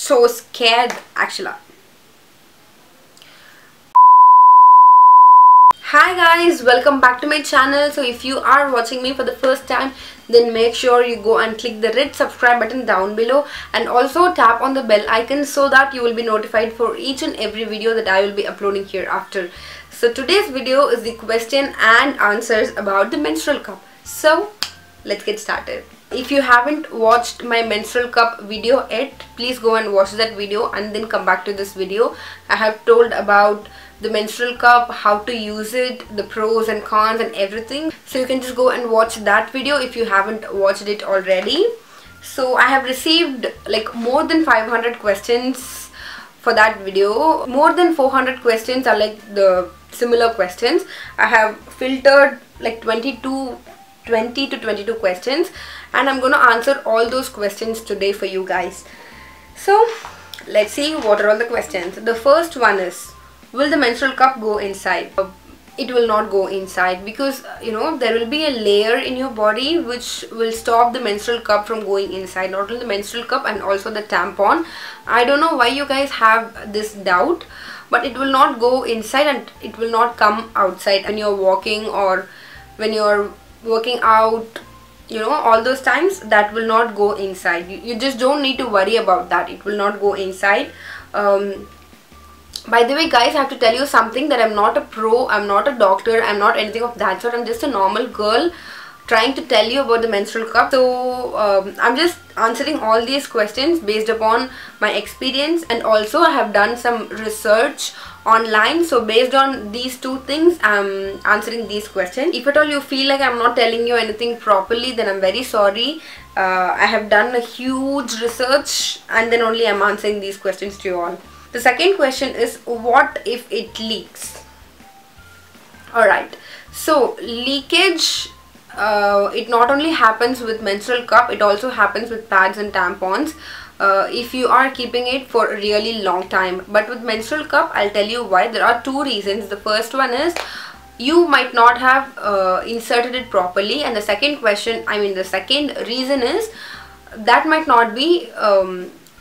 so scared actually. Hi guys, welcome back to my channel. So if you are watching me for the first time, then make sure you go and click the red subscribe button down below and also tap on the bell icon so that you will be notified for each and every video that I will be uploading hereafter. So today's video is the question and answers about the menstrual cup. So let's get started. If you haven't watched my menstrual cup video yet, please go and watch that video and then come back to this video. I have told about the menstrual cup, how to use it, the pros and cons and everything. So you can just go and watch that video if you haven't watched it already. So I have received like more than 500 questions for that video. More than 400 questions are like the similar questions. I have filtered like 20 to 22 questions and I'm gonna answer all those questions today for you guys. So let's see what are all the questions. The first one is, will the menstrual cup go inside? It will not go inside because there will be a layer in your body which will stop the menstrual cup from going inside. Not only the menstrual cup and also the tampon. I don't know why you guys have this doubt, but it will not go inside and it will not come outside when you're walking or when you're working out, all those times. That will not go inside. You just don't need to worry about that. It will not go inside. By the way guys, I have to tell you something, that I'm not a pro, I'm not a doctor, I'm not anything of that sort. I'm just a normal girl trying to tell you about the menstrual cup. So I'm just answering all these questions based upon my experience, and also I have done some research online. So based on these two things, I'm answering these questions. If at all you feel like I'm not telling you anything properly, then I'm very sorry. I have done a huge research and then only I'm answering these questions to you all. The second question is, what if it leaks? Alright, so leakage, it not only happens with menstrual cup, it also happens with pads and tampons if you are keeping it for a really long time. But with menstrual cup, I'll tell you why. There are two reasons. The first one is, you might not have inserted it properly, and the second reason is, that might not be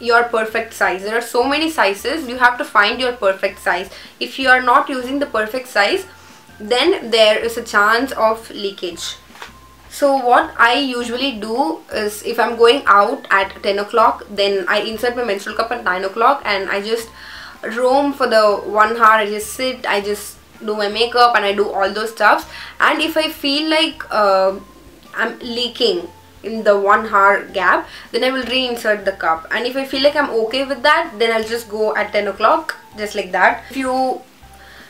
your perfect size. There are so many sizes, you have to find your perfect size. If you are not using the perfect size, then there is a chance of leakage. So what I usually do is, if I'm going out at 10 o'clock, then I insert my menstrual cup at 9 o'clock and I just roam for the 1 hour. I just sit, I just do my makeup and I do all those stuffs. And if I feel like I'm leaking in the 1 hour gap, then I will reinsert the cup. And if I feel like I'm okay with that, then I'll just go at 10 o'clock, just like that. If you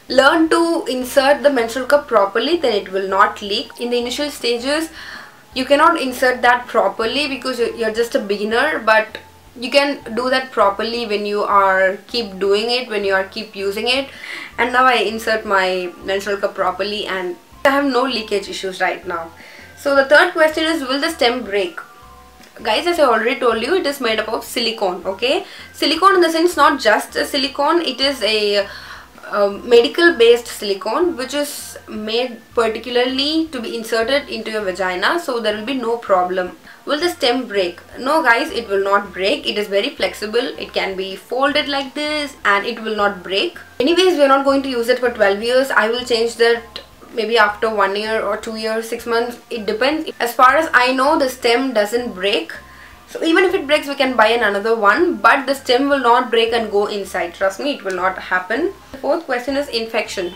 learn to insert the menstrual cup properly, then it will not leak. In the initial stages, you cannot insert that properly because you're just a beginner, but you can do that properly when you are keep doing it, when you are keep using it. And now I insert my menstrual cup properly and I have no leakage issues right now. So the third question is, will the stem break? Guys, as I already told you, it is made up of silicone, okay? Silicone in the sense, not just a silicone, it is a medical based silicone which is made particularly to be inserted into your vagina, so there will be no problem. Will the stem break? No guys, it will not break. It is very flexible. It can be folded like this and it will not break. Anyways, we are not going to use it for 12 years. I will change that maybe after 1 year or 2 years, 6 months. It depends. As far as I know, the stem doesn't break. So even if it breaks, we can buy another one, but the stem will not break and go inside. Trust me, it will not happen. The fourth question is infection.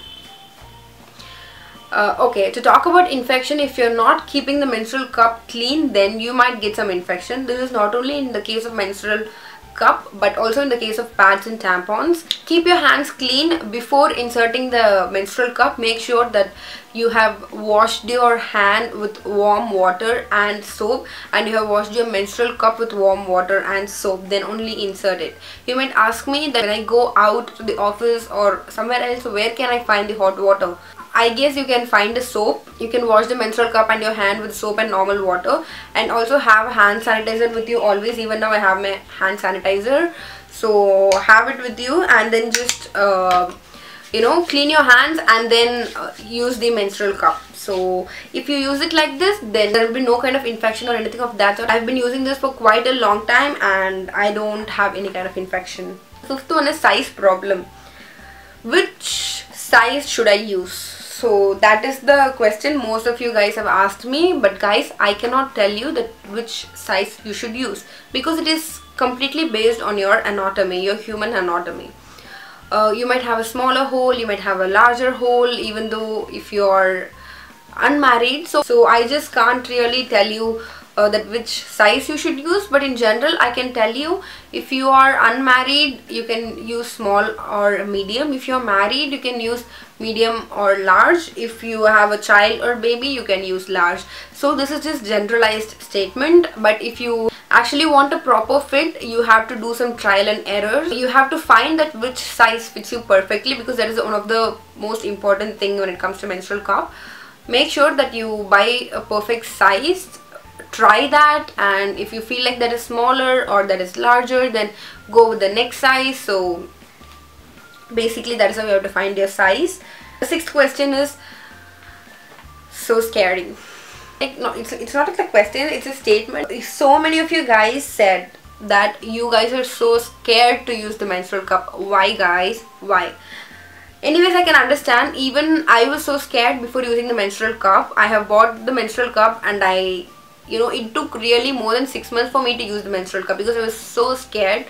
Okay, to talk about infection, if you're not keeping the menstrual cup clean, then you might get some infection. This is not only in the case of menstrual cup but also in the case of pads and tampons. Keep your hands clean before inserting the menstrual cup. Make sure that you have washed your hand with warm water and soap, and you have washed your menstrual cup with warm water and soap, then only insert it. You might ask me that when I go out to the office or somewhere else, where can I find the hot water? I guess you can find a soap. You can wash the menstrual cup and your hand with soap and normal water, and also have hand sanitizer with you always. Even now I have my hand sanitizer, so have it with you, and then just clean your hands and then use the menstrual cup. So if you use it like this, then there will be no kind of infection or anything of that sort. I've been using this for quite a long time and I don't have any kind of infection. Fifth one is size problem. Which size should I use? So that is the question most of you guys have asked me, but guys, I cannot tell you that which size you should use, because it is completely based on your anatomy, your human anatomy. You might have a smaller hole, you might have a larger hole, even though if you are unmarried. So I just can't really tell you that which size you should use, but in general I can tell you, if you are unmarried you can use small or medium. If you are married you can use medium or large. If you have a child or baby you can use large. So this is just generalized statement, but if you actually want a proper fit, you have to do some trial and error. You have to find that which size fits you perfectly, because that is one of the most important thing when it comes to menstrual cup. Make sure that you buy a perfect size, try that, and if you feel like that is smaller or that is larger, then go with the next size. So basically that is how you have to find your size. The sixth question is so scary. Like, no, it's not a question, it's a statement. So many of you guys said that you guys are so scared to use the menstrual cup. Why, guys? Why? Anyways, I can understand. Even I was so scared before using the menstrual cup. I have bought the menstrual cup and it took really more than 6 months for me to use the menstrual cup, because I was so scared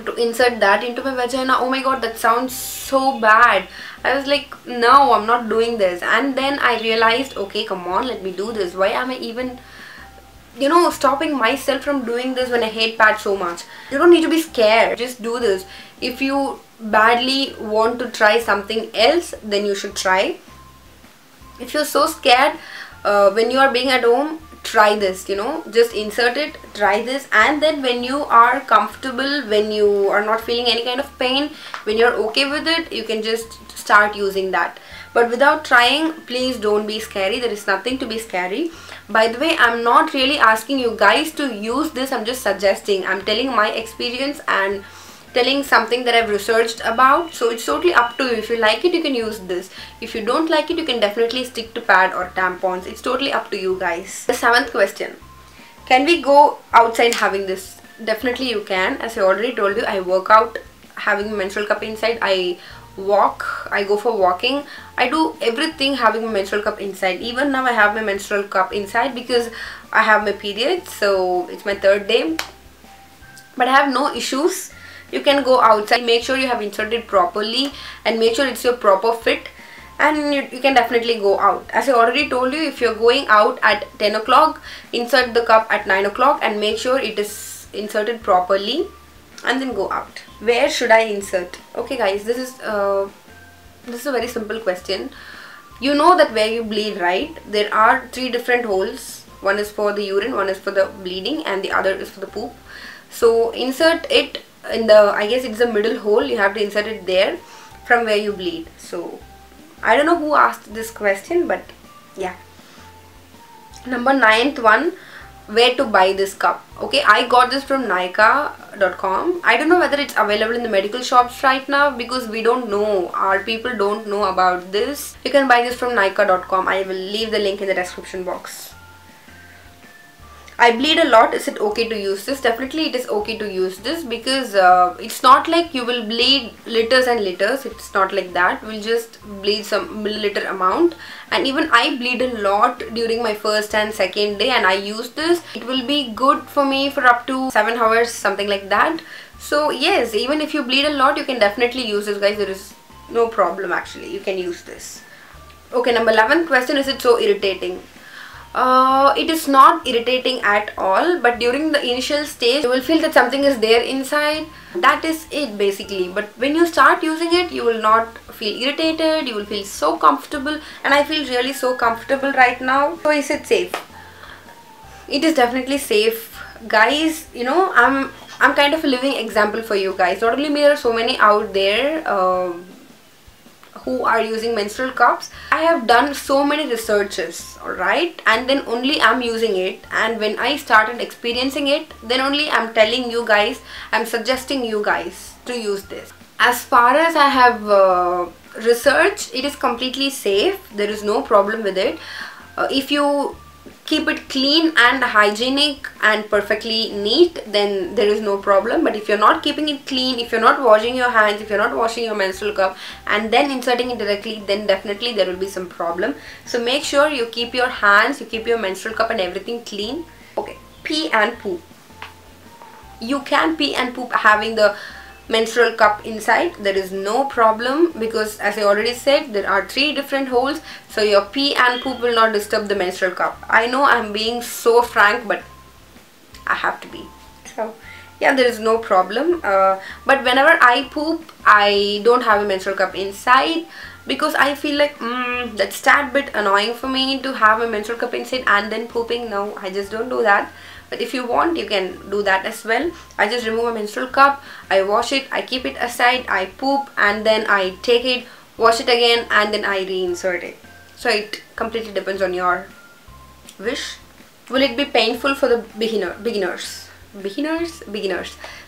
to insert that into my vagina. Oh my god, that sounds so bad. I was like, no, I'm not doing this. And then I realized, okay, come on, let me do this. Why am I even stopping myself from doing this when I hate pads so much? You don't need to be scared, just do this. If you badly want to try something else, then you should try. If you're so scared when you are being at home, try this, just insert it, try this, and then when you are comfortable, when you are not feeling any kind of pain, when you're okay with it, you can just start using that. But without trying, please don't be scary. There is nothing to be scary. By the way, I'm not really asking you guys to use this, I'm just suggesting. I'm telling my experience and telling something that I've researched about. So it's totally up to you. If you like it, you can use this. If you don't like it, you can definitely stick to pad or tampons. It's totally up to you guys. The seventh question, can we go outside having this? Definitely you can. As I already told you, I work out having a menstrual cup inside. I walk, I go for walking, I do everything having a menstrual cup inside. Even now I have my menstrual cup inside because I have my period, so it's my 3rd day, but I have no issues. You can go outside, make sure you have inserted properly and make sure it's your proper fit, and you can definitely go out. As I already told you, if you're going out at 10 o'clock, insert the cup at 9 o'clock and make sure it is inserted properly, and then go out. Where should I insert? Okay guys, this is a very simple question. You know that where you bleed, right? There are 3 different holes. One is for the urine, one is for the bleeding, and the other is for the poop. So insert it in the, I guess it's the middle hole. You have to insert it there from where you bleed. So I don't know who asked this question, but yeah. Number 9th one, where to buy this cup. Okay, I got this from Nykaa.com. I don't know whether it's available in the medical shops right now, because we don't know, our people don't know about this. You can buy this from Nykaa.com. I will leave the link in the description box. I bleed a lot. Is it okay to use this? Definitely it is okay to use this, because it's not like you will bleed liters and liters. It's not like that. We'll just bleed some milliliter amount, and even I bleed a lot during my 1st and 2nd day, and I use this. It will be good for me for up to 7 hours, something like that. So yes, even if you bleed a lot, you can definitely use this, guys. There is no problem actually. You can use this. Okay, number 11th question, is it so irritating? It is not irritating at all, but during the initial stage you will feel that something is there inside. That is it basically. But when you start using it, you will not feel irritated, you will feel so comfortable, and I feel really so comfortable right now. So is it safe? It is definitely safe, guys. I'm kind of a living example for you guys. Not only me, there are so many out there who are using menstrual cups. I have done so many researches, alright, and then only I'm using it, and when I started experiencing it, then only I'm telling you guys, I'm suggesting you guys to use this. As far as I have researched, it is completely safe. There is no problem with it. If you keep it clean and hygienic and perfectly neat, then there is no problem. But if you're not keeping it clean, if you're not washing your hands, if you're not washing your menstrual cup and then inserting it directly, then definitely there will be some problem. So make sure you keep your hands, you keep your menstrual cup and everything clean. Okay, pee and poop. You can pee and poop having the menstrual cup inside. There is no problem, because as I already said, there are 3 different holes, so your pee and poop will not disturb the menstrual cup. I know I'm being so frank, but I have to be. So yeah, there is no problem. But whenever I poop, I don't have a menstrual cup inside, because I feel like that's tad bit annoying for me to have a menstrual cup inside and then pooping. No, I just don't do that. But if you want, you can do that as well. I just remove a menstrual cup, I wash it, I keep it aside, I poop, and then I take it, wash it again, and then I reinsert it. So it completely depends on your wish. Will it be painful for the beginners?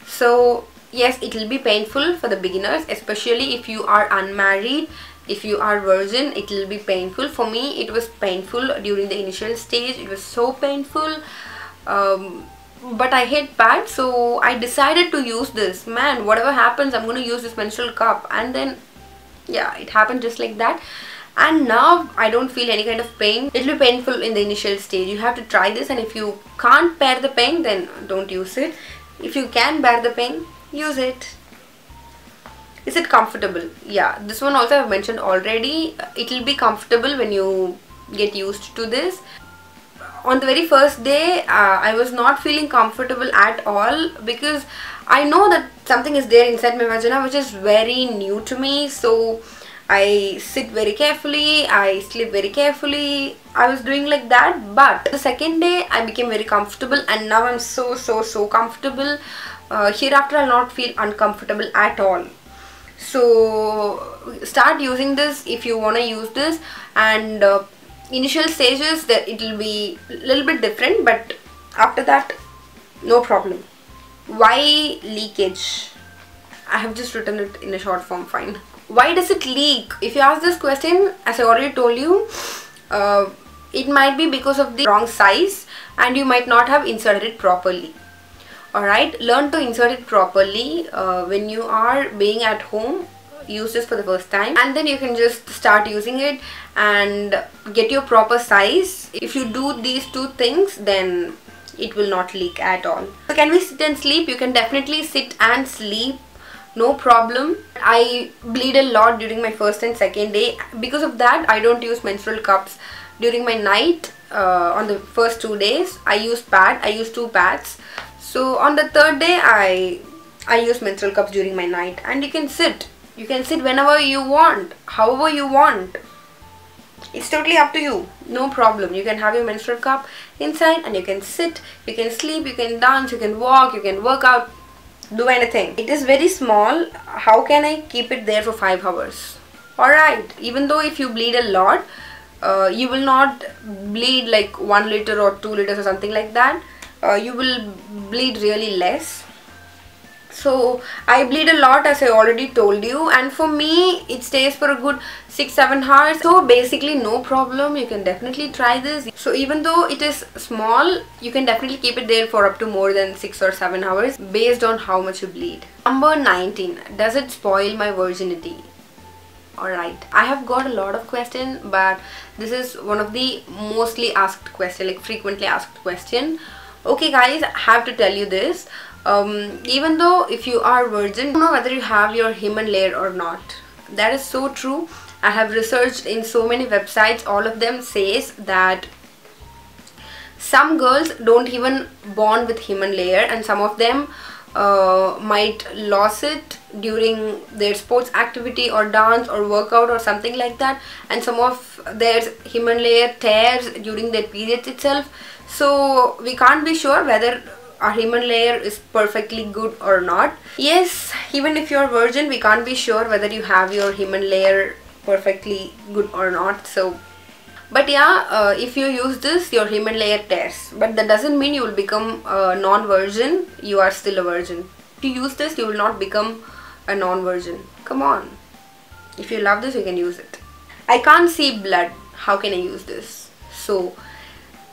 So yes, it will be painful for the beginners, especially if you are unmarried. If you are virgin, it will be painful. For me, it was painful during the initial stage. It was so painful. But I hate pads, so I decided to use this. Man, whatever happens, I'm going to use this menstrual cup. And then yeah, it happened just like that. And now I don't feel any kind of pain. It will be painful in the initial stage. You have to try this, and if you can't bear the pain, then don't use it. If you can bear the pain, use it. Is it comfortable? Yeah, this one also I've mentioned already. It will be comfortable when you get used to this. On the very first day, I was not feeling comfortable at all, because I know that something is there inside my vagina which is very new to me. So I sit very carefully, I sleep very carefully. I was doing like that, but the second day I became very comfortable, and now I'm so comfortable. Hereafter I'll not feel uncomfortable at all. So start using this if you want to use this. And initial stages, that it will be a little bit different, but after that, no problem. Why leakage? I have just written it in a short form, fine. Why does it leak? If you ask this question, as I already told you, it might be because of the wrong size, and you might not have inserted it properly. Alright, learn to insert it properly when you are being at home. Use this for the first time, and then you can just start using it and get your proper size. If you do these 2 things, then it will not leak at all. So can we sit and sleep? You can definitely sit and sleep, no problem. I bleed a lot during my first and second day. Because of that, I don't use menstrual cups during my night. On the first 2 days, I use pad. I use 2 pads. So on the 3rd day, I use menstrual cups during my night. And you can sit. You can sit whenever you want, however you want. It's totally up to you. No problem. You can have your menstrual cup inside and you can sit, you can sleep, you can dance, you can walk, you can work out, do anything. It is very small. How can I keep it there for 5 hours? Alright, even though if you bleed a lot, you will not bleed like 1 liter or 2 liters or something like that. You will bleed really less. So I bleed a lot, as I already told you, and for me it stays for a good 6-7 hours. So basically no problem. You can definitely try this. So even though it is small, you can definitely keep it there for up to more than 6 or 7 hours based on how much you bleed. Number 19. Does it spoil my virginity? Alright, I have got a lot of questions, but this is one of the mostly asked question, like frequently asked question. Okay guys, I have to tell you this. Even though if you are virgin, you don't know whether you have your hymen layer or not. That is so true. I have researched in so many websites. All of them says that some girls don't even bond with hymen layer, and some of them might lose it during their sports activity or dance or workout or something like that, and some of their hymen layer tears during their periods itself. So we can't be sure whether our hymen layer is perfectly good or not. Yes, even if you're virgin, we can't be sure whether you have your hymen layer perfectly good or not. So, but yeah, if you use this, your hymen layer tears, but that doesn't mean you will become non-virgin. You are still a virgin. If you use this, you will not become a non-virgin. Come on. If you love this, you can use it. I can't see blood. How can I use this? So,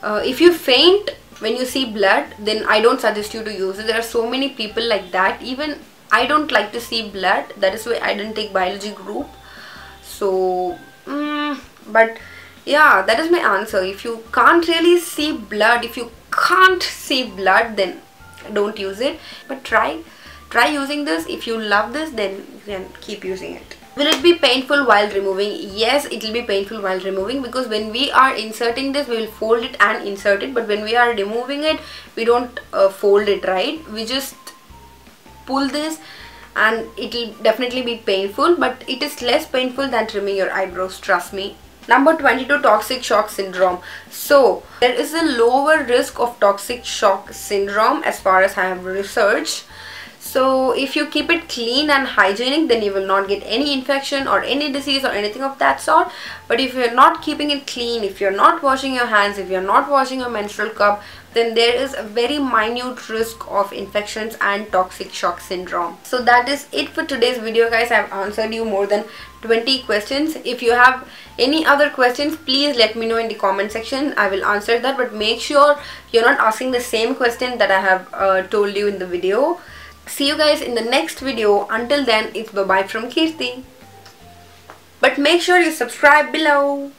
if you faint when you see blood, then I don't suggest you to use it. There are so many people like that. Even I don't like to see blood. That is why I didn't take biology group. So, but yeah, that is my answer. If you can't really see blood, then don't use it. But try using this. If you love this, then you can keep using it. Will it be painful while removing? Yes, it will be painful while removing, because when we are inserting this, we will fold it and insert it. But when we are removing it, we don't fold it, right? We just pull this, and it will definitely be painful, but it is less painful than trimming your eyebrows, trust me. Number 22, toxic shock syndrome. So there is a lower risk of toxic shock syndrome as far as I have researched. So if you keep it clean and hygienic, then you will not get any infection or any disease or anything of that sort. But if you're not keeping it clean, if you're not washing your hands, if you're not washing your menstrual cup, then there is a very minute risk of infections and toxic shock syndrome. So that is it for today's video, guys. I've answered you more than 20 questions. If you have any other questions, please let me know in the comment section. I will answer that, but make sure you're not asking the same question that I have told you in the video. See you guys in the next video. Until then, it's bye-bye from Keerthi. But make sure you subscribe below.